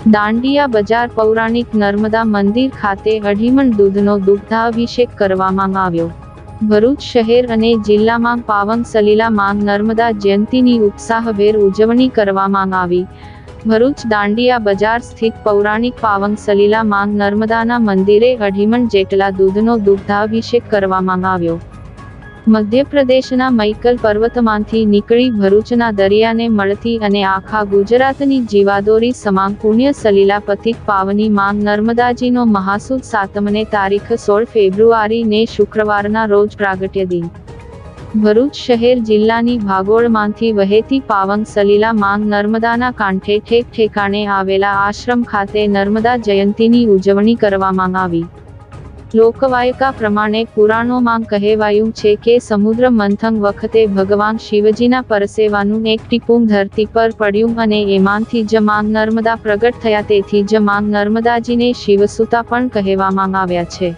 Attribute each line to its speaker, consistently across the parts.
Speaker 1: દાંડિયા બજાર પૌરાણિક નર્મદા મંદિર ખાતે અઢીમણ દૂધનો દુગ્ધાભિષેક કરવામાં આવ્યો। ભરૂચ શહેર અને જિલ્લામાં પાવન સલીલા માંગ નર્મદા જયંતીની ઉત્સાહભેર ઉજવણી કરવામાં આવી। ભરૂચ દાંડિયા બજાર સ્થિત પૌરાણિક પાવન સલીલા માંગ નર્મદાના મંદિરે અઢીમણ જેટલા દૂધનો દુગ્ધાભિષેક કરવામાં આવ્યો। મધ્યપ્રદેશના મૈકલ પર્વતમાંથી નીકળી ભરૂચના દરિયાને મળતી અને આખા ગુજરાતની જીવાદોરી સમાન પુણ્ય સલીલા પતિત પાવની માંગ નર્મદાજીનો મહાસુદ સાતમને તારીખ 16 ફેબ્રુઆરીને શુક્રવારના રોજ પ્રાગટ્ય દિન। ભરૂચ શહેર જિલ્લાની ભાગોળમાંથી વહેતી પાવન સલીલા માંગ નર્મદાના કાંઠે ઠેક ઠેકાણે આવેલા આશ્રમ ખાતે નર્મદા જયંતીની ઉજવણી કરવામાં આવી। લોકવાયકા પ્રમાણે પુરાણોમાં કહેવાયું છે કે સમુદ્ર મંથન વખતે ભગવાન શિવજીના પરસેવાનું એક ટીપું ધરતી પર પડ્યું અને એમાંથી જ માંગ નર્મદા પ્રગટ થયા, તેથી જ માંગ નર્મદાજીને શિવસુતા પણ કહેવામાં આવ્યા છે।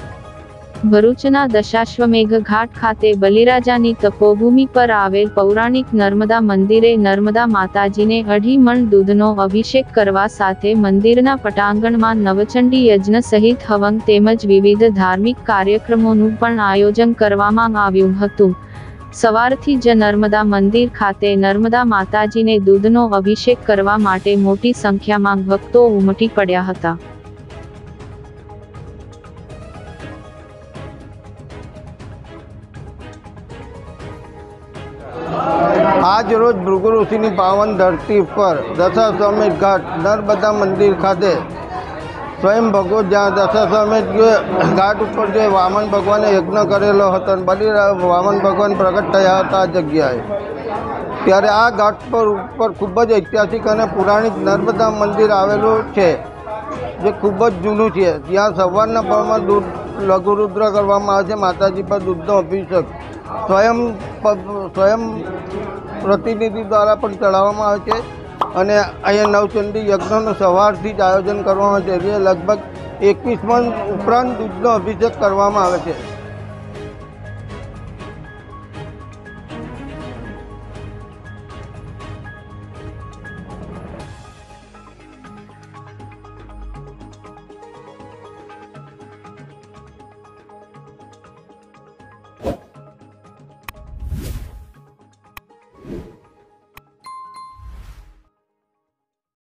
Speaker 1: ભરૂચના દશાશ્વમેઘ ઘાટ ખાતે બલિરાજાની તપોભૂમિ પર આવેલ પૌરાણિક નર્મદા મંદિરે નર્મદા માતાજીને અઢીમણ દૂધનો અભિષેક કરવા સાથે મંદિરના પટાંગણમાં નવચંડી યજ્ઞ સહિત હવન તેમજ વિવિધ ધાર્મિક કાર્યક્રમોનું પણ આયોજન કરવામાં આવ્યું હતું। સવારથી જ નર્મદા મંદિર ખાતે નર્મદા માતાજીને દૂધનો અભિષેક કરવા માટે મોટી સંખ્યામાં ભક્તો ઉમટી પડ્યા હતા।
Speaker 2: आज रोज भृगु ऋषिनी पावन धरती पर दशाश्वमेध घाट नर्मदा मंदिर खाते स्वयं भगवत जहाँ दशाश्वमेध घाट पर जो वामन भगवाने यज्ञ करेलो हतो, बलि वामन भगवान प्रकट थया हता आ जग्याए। त्यारे आ घाट पर ऊपर खूब ज ऐतिहासिक और पुराणिक नर्मदा मंदिर आवेलू है, जो खूब ज जूनू है। ત્યાં સવારના પરમાં દૂધ લઘુરુદ્ર કરવામાં આવે છે। માતાજી પર દૂધનો અભિષેક સ્વયં પ્રતિનિધિ દ્વારા પણ ચડાવવામાં આવે છે અને અહીંયા નવચંડી યજ્ઞનું સવારથી જ આયોજન કરવામાં આવે છે। લગભગ 21 મણ ઉપરાંત દૂધનો અભિષેક કરવામાં આવે છે।